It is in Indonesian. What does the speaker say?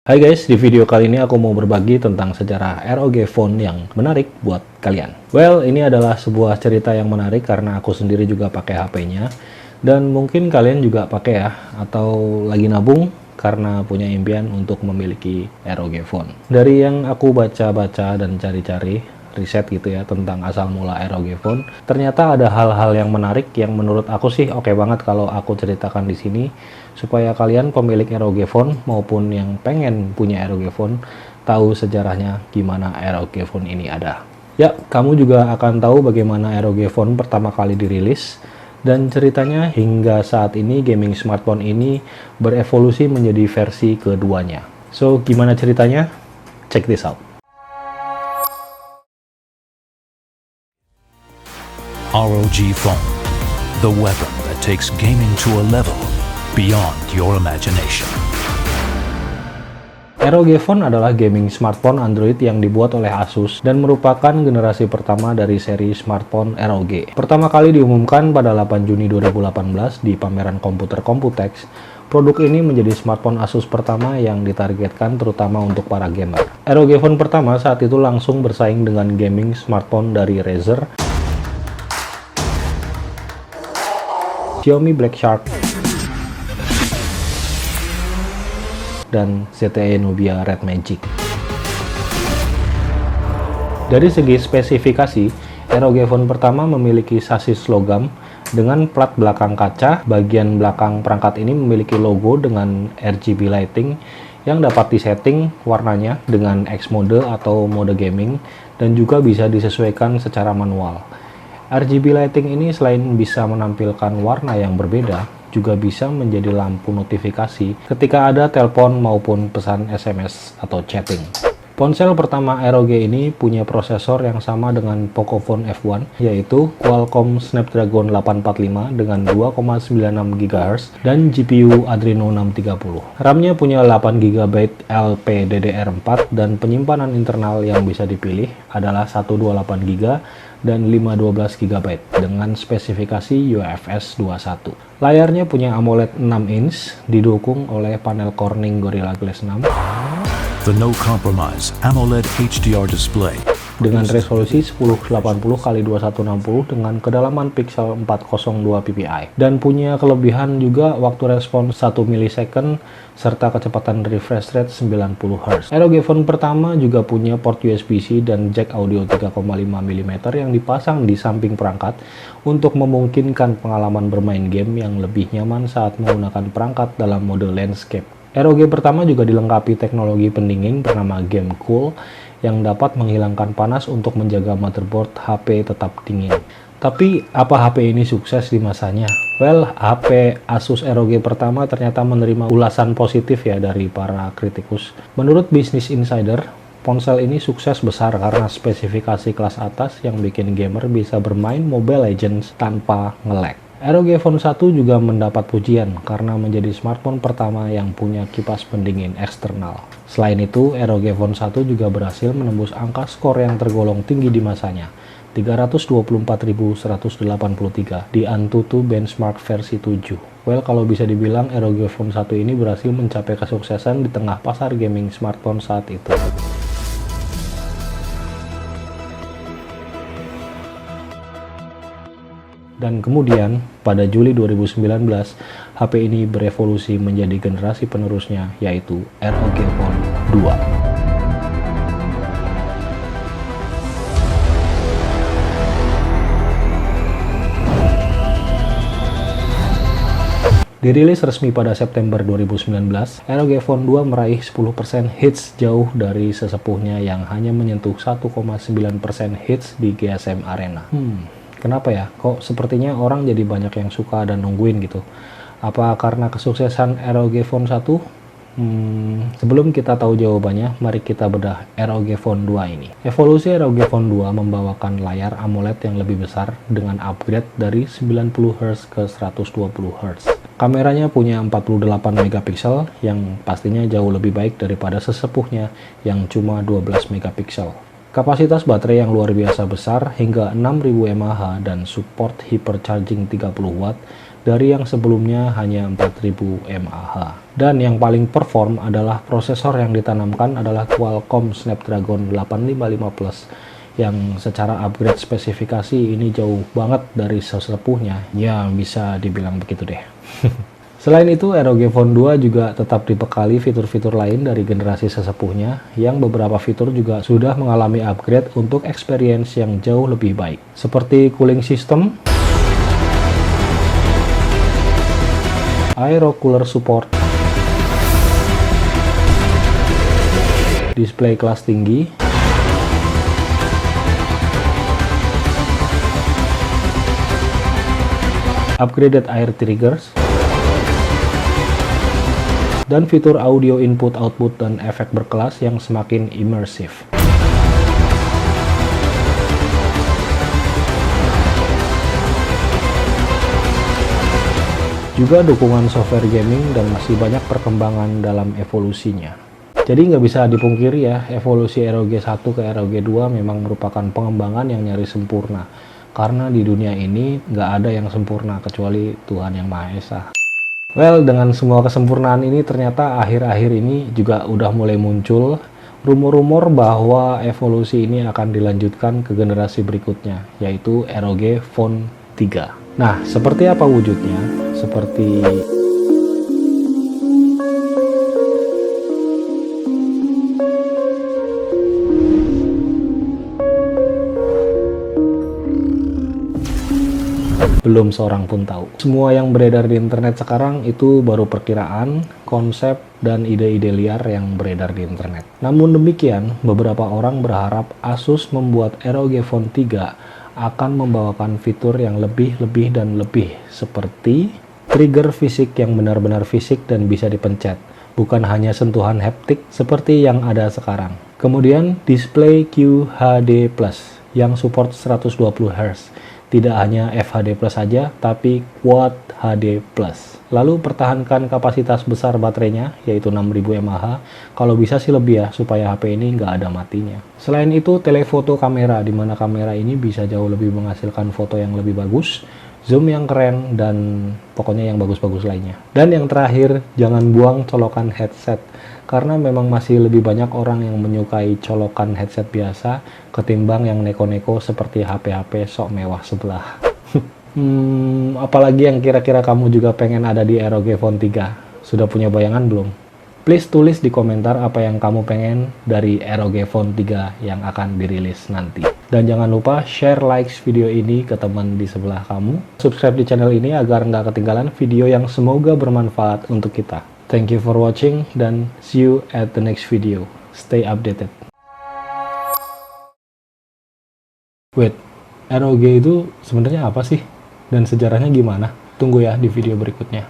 Hai guys, di video kali ini aku mau berbagi tentang sejarah ROG Phone yang menarik buat kalian. Well, ini adalah sebuah cerita yang menarik karena aku sendiri juga pakai HP-nya. Dan mungkin kalian juga pakai ya, atau lagi nabung karena punya impian untuk memiliki ROG Phone. Dari yang aku baca-baca dan cari-cari, riset gitu ya tentang asal mula ROG Phone, ternyata ada hal-hal yang menarik yang menurut aku sih oke banget kalau aku ceritakan di sini supaya kalian pemilik ROG Phone maupun yang pengen punya ROG Phone tahu sejarahnya gimana ROG Phone ini ada. Ya, kamu juga akan tahu bagaimana ROG Phone pertama kali dirilis dan ceritanya hingga saat ini gaming smartphone ini berevolusi menjadi versi keduanya. So, gimana ceritanya? Check this out. ROG Phone, the weapon that takes gaming to a level beyond your imagination. ROG Phone adalah gaming smartphone Android yang dibuat oleh Asus dan merupakan generasi pertama dari seri smartphone ROG. Pertama kali diumumkan pada 8 Juni 2018 di pameran komputer Computex. Produk ini menjadi smartphone Asus pertama yang ditargetkan terutama untuk para gamer. ROG Phone pertama saat itu langsung bersaing dengan gaming smartphone dari Razer, Xiaomi Black Shark, dan ZTE Nubia Red Magic. Dari segi spesifikasi, ROG Phone pertama memiliki sasis logam dengan plat belakang kaca. Bagian belakang perangkat ini memiliki logo dengan RGB lighting yang dapat disetting warnanya dengan X mode atau mode gaming dan juga bisa disesuaikan secara manual. RGB lighting ini selain bisa menampilkan warna yang berbeda, juga bisa menjadi lampu notifikasi ketika ada telepon maupun pesan SMS atau chatting. Ponsel pertama ROG ini punya prosesor yang sama dengan Pocophone F1, yaitu Qualcomm Snapdragon 845 dengan 2,96 GHz dan GPU Adreno 630. RAM-nya punya 8 GB LPDDR4 dan penyimpanan internal yang bisa dipilih adalah 128 GB dan 512 GB dengan spesifikasi UFS 2.1. Layarnya punya AMOLED 6 inch didukung oleh panel Corning Gorilla Glass 6. The no-compromise AMOLED HDR display Dengan resolusi 1080x2160 dengan kedalaman pixel 402 ppi dan punya kelebihan juga waktu respons 1 millisecond serta kecepatan refresh rate 90 Hz. ROG Phone pertama juga punya port USB-C dan jack audio 3,5 mm yang dipasang di samping perangkat untuk memungkinkan pengalaman bermain game yang lebih nyaman saat menggunakan perangkat dalam mode landscape. ROG pertama juga dilengkapi teknologi pendingin bernama Game Cool yang dapat menghilangkan panas untuk menjaga motherboard HP tetap dingin. Tapi apa HP ini sukses di masanya? Well, HP Asus ROG pertama ternyata menerima ulasan positif ya dari para kritikus. Menurut Business Insider, ponsel ini sukses besar karena spesifikasi kelas atas yang bikin gamer bisa bermain Mobile Legends tanpa nge-lag. ROG Phone 1 juga mendapat pujian karena menjadi smartphone pertama yang punya kipas pendingin eksternal. Selain itu, ROG Phone 1 juga berhasil menembus angka skor yang tergolong tinggi di masanya, 324.183 di Antutu Benchmark versi 7. Well, kalau bisa dibilang ROG Phone 1 ini berhasil mencapai kesuksesan di tengah pasar gaming smartphone saat itu. Dan kemudian, pada Juli 2019, HP ini berevolusi menjadi generasi penerusnya, yaitu ROG Phone 2. Dirilis resmi pada September 2019, ROG Phone 2 meraih 10% hits jauh dari sesepuhnya yang hanya menyentuh 1,9% hits di GSM Arena. Kenapa ya? Kok sepertinya orang jadi banyak yang suka dan nungguin gitu? Apa karena kesuksesan ROG Phone 1? Sebelum kita tahu jawabannya, mari kita bedah ROG Phone 2 ini. Evolusi ROG Phone 2 membawakan layar AMOLED yang lebih besar dengan upgrade dari 90 Hz ke 120 Hz. Kameranya punya 48 megapiksel yang pastinya jauh lebih baik daripada sesepuhnya yang cuma 12 megapiksel. Kapasitas baterai yang luar biasa besar hingga 6000 mAh dan support hypercharging 30 watt dari yang sebelumnya hanya 4000 mAh. Dan yang paling perform adalah prosesor yang ditanamkan adalah Qualcomm Snapdragon 855 Plus yang secara upgrade spesifikasi ini jauh banget dari sesepuhnya. Ya, bisa dibilang begitu deh. Selain itu, ROG Phone 2 juga tetap dibekali fitur-fitur lain dari generasi sesepuhnya, yang beberapa fitur juga sudah mengalami upgrade untuk experience yang jauh lebih baik. Seperti cooling system, Aero Cooler Support, display kelas tinggi, upgraded air triggers, dan fitur audio input output dan efek berkelas yang semakin imersif. Juga dukungan software gaming dan masih banyak perkembangan dalam evolusinya. Jadi nggak bisa dipungkiri ya, evolusi ROG 1 ke ROG 2 memang merupakan pengembangan yang nyaris sempurna. Karena di dunia ini nggak ada yang sempurna kecuali Tuhan Yang Maha Esa. Well, dengan semua kesempurnaan ini ternyata akhir-akhir ini juga udah mulai muncul rumor-rumor bahwa evolusi ini akan dilanjutkan ke generasi berikutnya, yaitu ROG Phone 3. Nah, seperti apa wujudnya? Seperti belum seorang pun tahu. Semua yang beredar di internet sekarang itu baru perkiraan, konsep, dan ide-ide liar yang beredar di internet. Namun demikian, beberapa orang berharap Asus membuat ROG Phone 3 akan membawakan fitur yang lebih dan lebih, seperti trigger fisik yang benar-benar fisik dan bisa dipencet, bukan hanya sentuhan haptik seperti yang ada sekarang. Kemudian display QHD+ yang support 120 Hz. Tidak hanya FHD Plus saja, tapi Quad HD Plus. Lalu pertahankan kapasitas besar baterainya, yaitu 6000 mAh. Kalau bisa sih lebih ya, supaya HP ini nggak ada matinya. Selain itu, telefoto kamera, di mana kamera ini bisa jauh lebih menghasilkan foto yang lebih bagus, zoom yang keren, dan pokoknya yang bagus-bagus lainnya. Dan yang terakhir, jangan buang colokan headset. Karena memang masih lebih banyak orang yang menyukai colokan headset biasa ketimbang yang neko-neko seperti HP-HP sok mewah sebelah. Apalagi yang kira-kira kamu juga pengen ada di ROG Phone 3? Sudah punya bayangan belum? Please tulis di komentar apa yang kamu pengen dari ROG Phone 3 yang akan dirilis nanti. Dan jangan lupa share, likes video ini ke teman di sebelah kamu. Subscribe di channel ini agar nggak ketinggalan video yang semoga bermanfaat untuk kita. Thank you for watching dan see you at the next video. Stay updated. Wait, ROG itu sebenarnya apa sih? Dan sejarahnya gimana? Tunggu ya di video berikutnya.